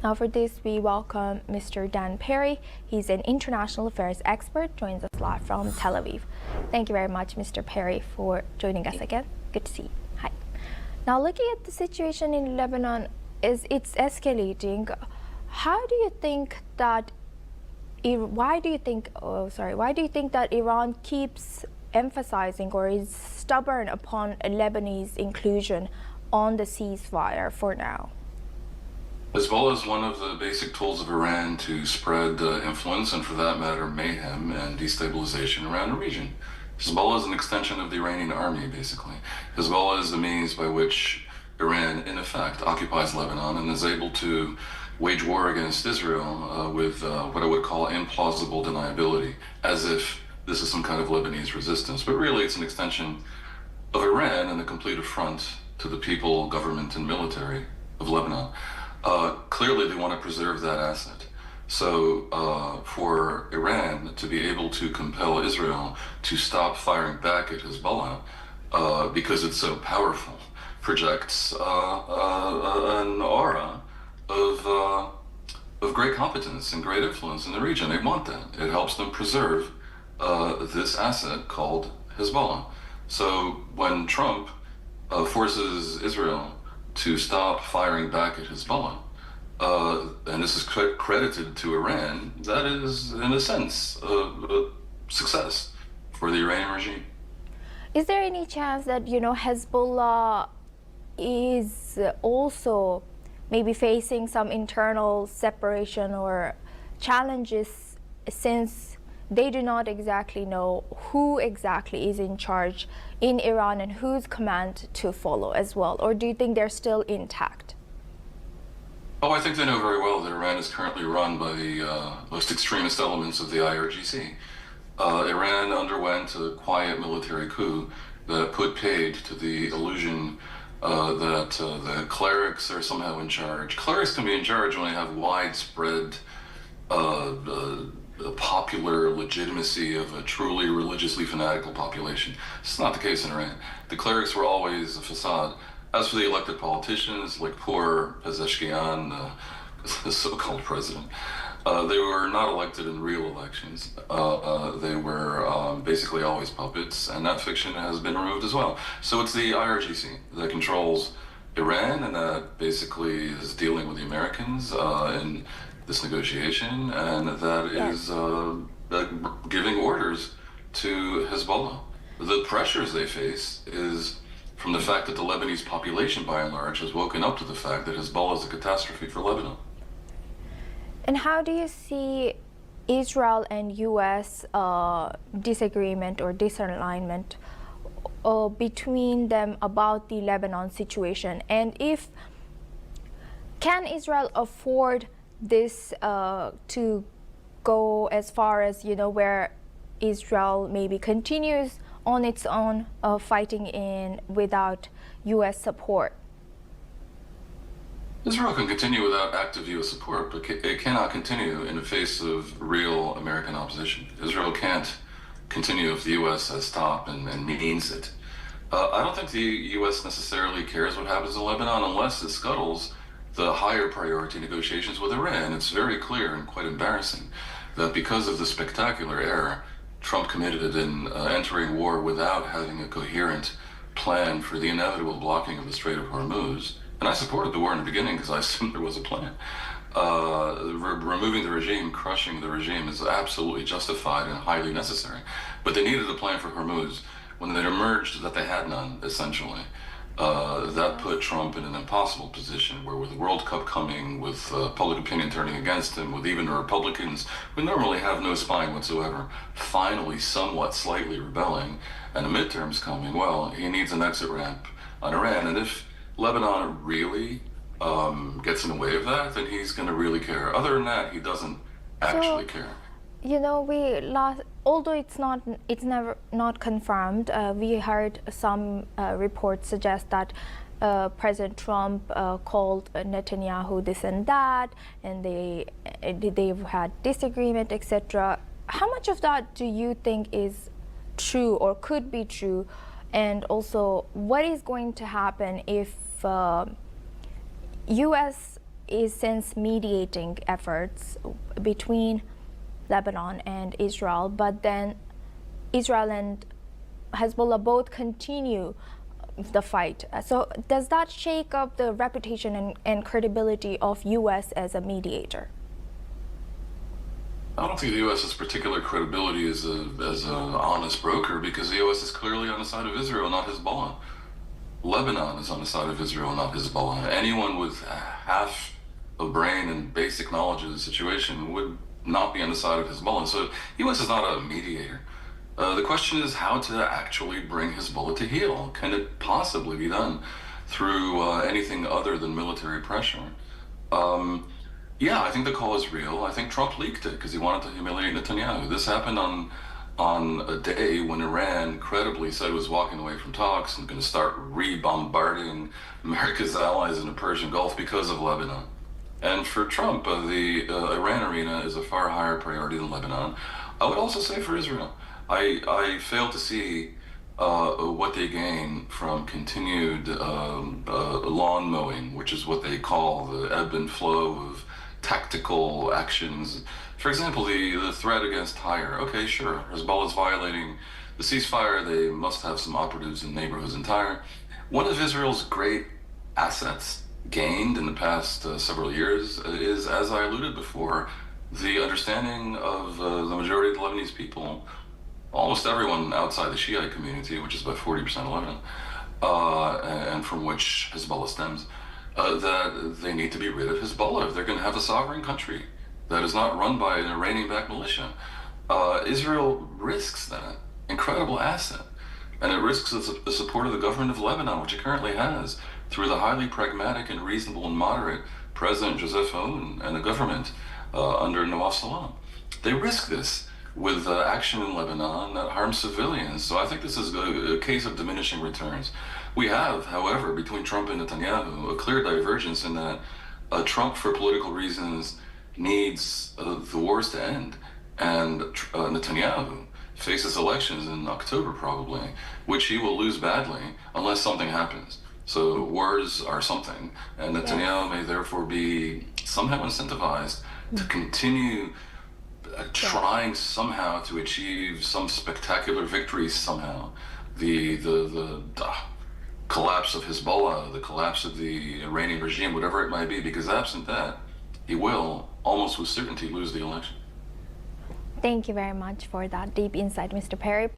Now for this, we welcome Mr. Dan Perry. He's an international affairs expert, joins us live from Tel Aviv. Thank you very much, Mr. Perry, for joining us again. Good to see you. Hi. Now looking at the situation in Lebanon, it's escalating. How do you think that why do you think that Iran keeps emphasizing or is stubborn upon Lebanese inclusion on the ceasefire for now? Hezbollah is one of the basic tools of Iran to spread influence and, for that matter, mayhem and destabilization around the region. Hezbollah is an extension of the Iranian army, basically. Hezbollah is the means by which Iran, in effect, occupies Lebanon and is able to wage war against Israel with what I would call implausible deniability, as if this is some kind of Lebanese resistance. But really, it's an extension of Iran and a complete affront to the people, government, and military of Lebanon. Clearly, they want to preserve that asset. So for Iran to be able to compel Israel to stop firing back at Hezbollah because it's so powerful projects an aura of great competence and great influence in the region. They want that. It helps them preserve this asset called Hezbollah. So when Trump forces Israel to stop firing back at Hezbollah, and this is credited to Iran, that is, in a sense, a success for the Iranian regime. Is there any chance that, Hezbollah is also maybe facing some internal separation or challenges, since they do not exactly know who exactly is in charge in Iran and whose command to follow as well? Or do you think they're still intact? Oh, I think they know very well that Iran is currently run by the most extremist elements of the IRGC. Iran underwent a quiet military coup that put paid to the illusion that the clerics are somehow in charge. Clerics can be in charge when they have widespread popular legitimacy of a truly religiously fanatical population. It's not the case in Iran. The clerics were always a facade. As for the elected politicians, like poor Pezeshkian, the so-called president, they were not elected in real elections. They were basically always puppets, and that fiction has been removed as well. So it's the IRGC that controls Iran, and that basically is dealing with the Americans in this negotiation, and that is giving orders to Hezbollah. The pressures they face is from the fact that the Lebanese population, by and large, has woken up to the fact that Hezbollah is a catastrophe for Lebanon. And how do you see Israel and U.S. disagreement or disalignment between them about the Lebanon situation? And can Israel afford this to go as far as, where Israel maybe continues on its own fighting without U.S. support? Israel can continue without active U.S. support, but it cannot continue in the face of real American opposition. Israel can't continue if the U.S. has stopped and means it. I don't think the U.S. necessarily cares what happens in Lebanon unless it scuttles the higher priority negotiations with Iran. It's very clear and quite embarrassing that because of the spectacular error Trump committed in entering war without having a coherent plan for the inevitable blocking of the Strait of Hormuz, and I supported the war in the beginning because I assumed there was a plan. Removing the regime, crushing the regime is absolutely justified and highly necessary. But they needed a plan for Hormuz. When it emerged that they had none, essentially, that put Trump in an impossible position where, with the World Cup coming, with public opinion turning against him, with even the Republicans, who normally have no spine whatsoever, finally somewhat slightly rebelling, and the midterms coming, well, he needs an exit ramp on Iran. And if Lebanon really gets in the way of that, then he's going to really care. Other than that, he doesn't actually care. Although it's never not confirmed, we heard some reports suggest that President Trump called Netanyahu this and that, and they've had disagreement, etc. How much of that do you think is true or could be true? And also, what is going to happen if U.S. is since mediating efforts between Lebanon and Israel, but then Israel and Hezbollah both continue the fight. So does that shake up the reputation and credibility of U.S. as a mediator? I don't think the U.S.'s particular credibility as an honest broker, because the U.S. is clearly on the side of Israel, not Hezbollah. Lebanon is on the side of Israel, not Hezbollah. Anyone with half a brain and basic knowledge of the situation would not be on the side of Hezbollah. So the U.S. is not a mediator. The question is how to actually bring Hezbollah to heel. Can it possibly be done through anything other than military pressure? Yeah, I think the call is real. I think Trump leaked it because he wanted to humiliate Netanyahu. This happened on a day when Iran credibly said it was walking away from talks and going to start re-bombarding America's allies in the Persian Gulf because of Lebanon. And for Trump, the Iran arena is a far higher priority than Lebanon. I would also say for Israel, I fail to see what they gain from continued lawn mowing, which is what they call the ebb and flow of tactical actions. For example, the threat against Tyre. Okay, sure, Hezbollah is violating the ceasefire. They must have some operatives in neighborhoods in Tyre. One of Israel's great assets gained in the past several years is, as I alluded before, the understanding of the majority of the Lebanese people, almost everyone outside the Shiite community, which is about 40% of Lebanon, and from which Hezbollah stems, that they need to be rid of Hezbollah if they're going to have a sovereign country that is not run by an Iranian-backed militia. Israel risks that incredible asset, and it risks the support of the government of Lebanon, which it currently has, through the highly pragmatic and reasonable and moderate President Joseph Aoun and the government under Nawaf Salam. They risk this with action in Lebanon that harms civilians. So I think this is a case of diminishing returns. We have, however, between Trump and Netanyahu, a clear divergence in that Trump, for political reasons, needs the wars to end. And Netanyahu faces elections in October, probably, which he will lose badly unless something happens. So wars are something, and Netanyahu may therefore be somehow incentivized to continue trying somehow to achieve some spectacular victories somehow. The collapse of Hezbollah, the collapse of the Iranian regime, whatever it might be, because absent that, he will almost with certainty lose the election. Thank you very much for that deep insight, Mr. Perry.